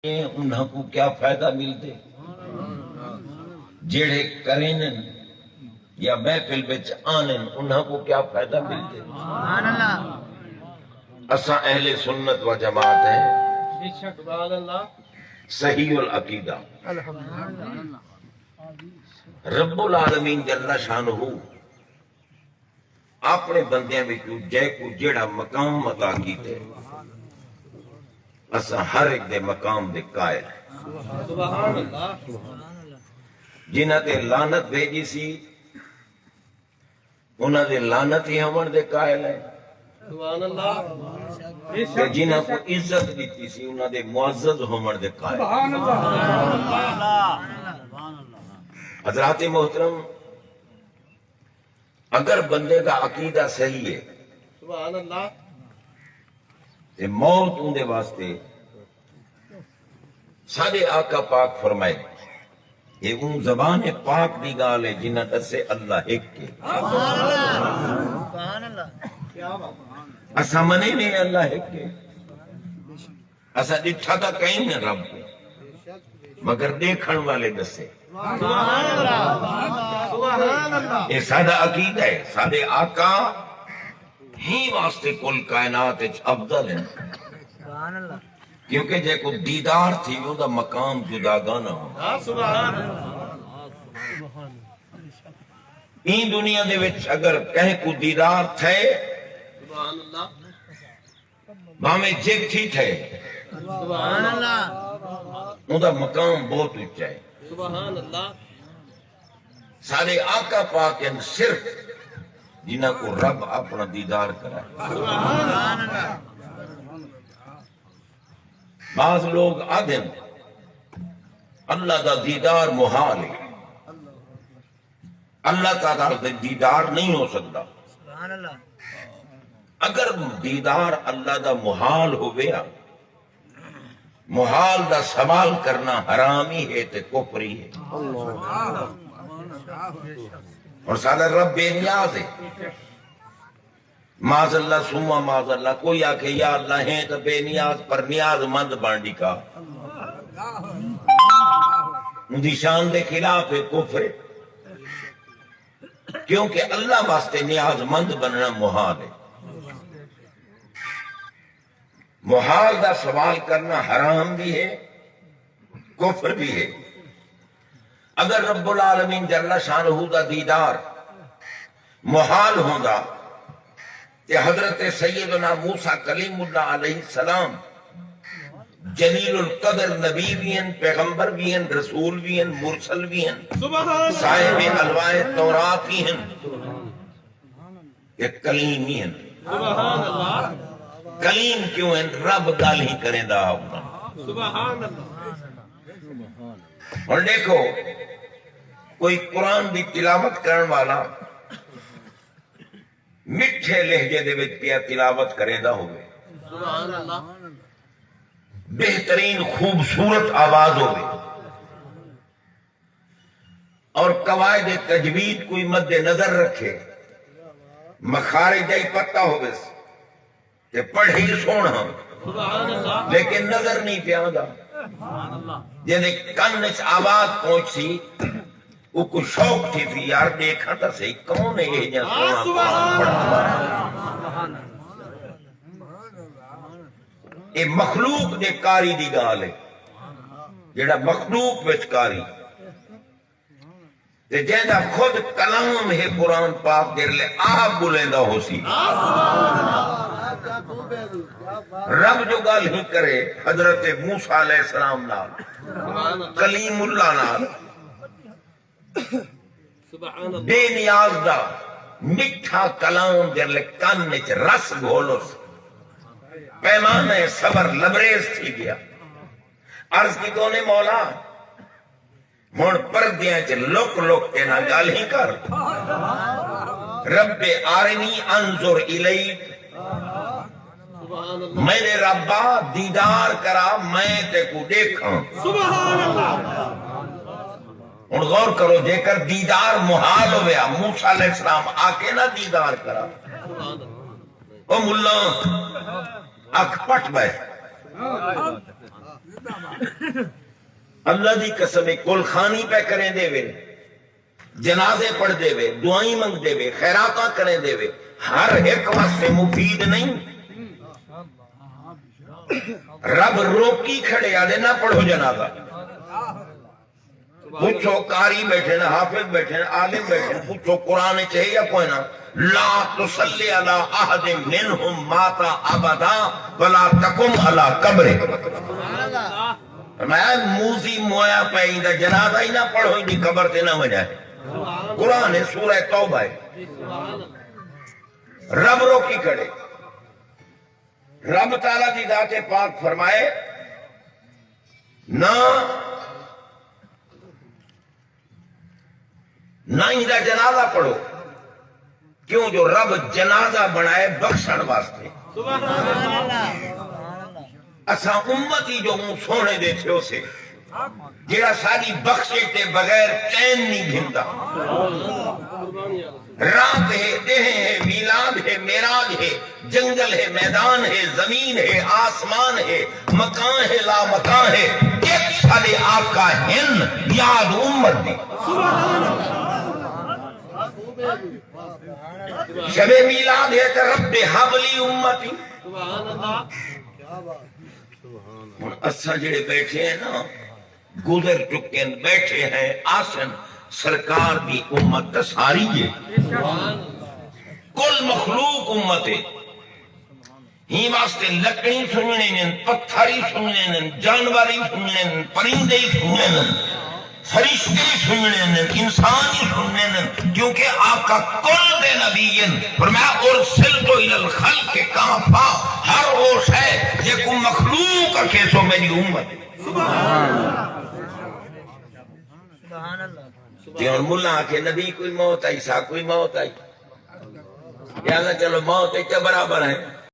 انہاں کو کیا فائدہ ملتے جیڑے کریں یا محفل بچ آنن انہاں کو کیا فائدہ ملتے؟ اساں اہل سنت و جماعت ہیں، صحیح العقیدہ، رب العالمین جل شانہ اپنے بندیاں میں جے کو جیڑا مقام عطا کیتے اساں ہر ایک دے مقام دے قائل ہیں۔ جنہ تے لعنت بھیجی سی انہاں دے لعنت ہی ہمن دے قائل ہیں، کہ جنہ کو عزت دیتی سی انہاں دے معزز ہمن دے قائل ہیں۔ حضرات محترم، اگر بندے کا عقیدہ صحیح ہے تے موت ان دے واسطے سارے آقا پاک فرمائے یہ ان زبان پاک دی گال ہے جنہ دسے اللہ ایک کے اسا منے نہیں اللہ ایک کے، اسا ڈٹھا تھا کہیں نہ رب کو مگر دیکھن والے دسے یہ سادہ عقیدہ ہے، سادے آقا ہی واسطے کل کائنات افضل ہیں، کیونکہ جے کو دیدار تھی وہ دا مقام جداگانہ ہو۔ این دنیا دے وچ اگر کہیں کو دیدار تھے بھامے جگ تھی تھے وہ دا مقام بہت اچھا ہے۔ سارے آقا پاک ہیں صرف جنہ کو رب اپنا دیدار کرائے۔ بعض لوگ آدھیں اللہ دا دیدار محال ہے، اللہ تعالیٰ دا دیدار نہیں ہو سکتا۔ اگر دیدار اللہ دا محال ہو گیا، محال دا سوال کرنا حرامی ہے تے کفری ہے، اور سارا رب بے نیاز ہے۔ معاذ اللہ سما معاذ اللہ، کوئی آکے یا اللہ ہیں تو بے نیاز پر نیاز مند بانڈی کا اندھی شان دے خلاف ہے، کفر ہے، کیونکہ اللہ واسطے نیاز مند بننا محال ہے۔ محال دا سوال کرنا حرام بھی ہے، کفر بھی ہے۔ اگر رب العالمین جل شانہ دا دیدار محال ہوندا کہ حضرت سیدنا موسیٰ کلیم اللہ علیہ السلام جلیل القدر نبی بھی ہیں، پیغمبر بھی ہیں، رسول بھی ہیں، مرسل بھی ہیں، صاحب الواح تورات بھی ہیں، کہ کلیم ہی ہیں۔ کلیم کیوں ہیں؟ رب گال ہی کریں دا اپنا۔ اور دیکھو کوئی قرآن دی تلاوت کرن والا مٹھے لہجے دے وچ پیا تلاوت کرے دا ہوئے، بہترین خوبصورت آواز ہوئے، اور قواعد تجوید کوئی مد نظر رکھے، مخارج ہی پتہ ہوئے کہ پڑھی سونا لیکن نظر نہیں پیا دا، جنہیں کنچ آواز پہنچی وہ کو شوق تھی تھی یار دیکھا تھا صحیح کون ہے یہ جہاں سونا قرآن پڑھا۔ یہ مخلوق دے کاری دی گال ہے، جیڑا مخلوق وچ کاری تے جیڑا خود کلام ہے قرآن پاک دے لے آپ بلیندہ ہو سی۔ رب جو گال ہی کرے حضرت موسیٰ علیہ السلام نال، کلیم اللہ نال، بے نیاز دا مٹھا کلام جر لے کانچ رس گھولس، پیمانہ صبر لبریز تھی گیا۔ عرض کی کونے مولا مون پردیاں چ لک لک کے نہ گال ہی کر، رب آرنی انظر الیک، میرے ربا دیدار کرا میں تے کو دیکھاں۔ اور غور کرو جے کر دیدار محال ہویا موسیٰ علیہ السلام آکے نہ دیدار کرا، او ملا اکھ پٹ بے اللہ دی قسم کل خانی پہ کریں دے وے، جنازے پڑھ دے وے، دعائیں منگ دے وے، خیراتاں کریں دے وے، ہر ایک واسطے مفید نہیں۔ رب روکی کھڑے آدھے نہ پڑھو جنازہ، پوچھو قاری بیٹھے نا، حافظ بیٹھے نا، عالم بیٹھے نا، پوچھو قرآن چاہیے یا کوئی نہ، لا تصلی علی احد منہم مات ابدا ولا تقم علی قبر۔ میں موزی مویا پہ جنازہ ہی نہ پڑھو، ہی قبر تے نہ وجائے۔ قرآن سورہ توبہ ہے۔ رب روکی کھڑے، رب تعالیٰ کی ذات پاک فرمائے نہ اندہ جنازہ پڑھو، کیوں؟ جو رب جنازہ بنائے بخشن واسطے۔ اساں امتی جو ہوں سونے دے تھے اسے جیڑا ساری بخشے تے بغیر چین نہیں گھندا۔ رات ہے، دہ ہے، میلاد ہے، معراج ہے، جنگل ہے، میدان ہے، زمین ہے، آسمان ہے، مکان ہے، لا مکان ہے، ایک سالے آقا ہن یاد امت دی۔ شب میلاد ہے کہ رب حبلی امتی۔ اساں جڑے بیٹھے ہیں نا، گزر چکے ہیں، بیٹھے ہیں، آسن سرکار دی امت ساری ہے، کل مخلوق امت ہے۔ ہی واسطے لکڑی سننے نن، پتھری سننے نن، جانوری سننے نن، پرندے سننے نن، فرشتے سننے نن، انسان ہی سننے نن، کیونکہ آقا کل دے نبیین فرمایا ارسلتو الی الخلق کافا، ہر وہ ہے یہ کو مخلوق کیسو میری امت ہے۔ جیون ملا آکے نبی کوئی موت آئی، سا کوئی موت آئی، یا چلو موت ایک برابر ہے۔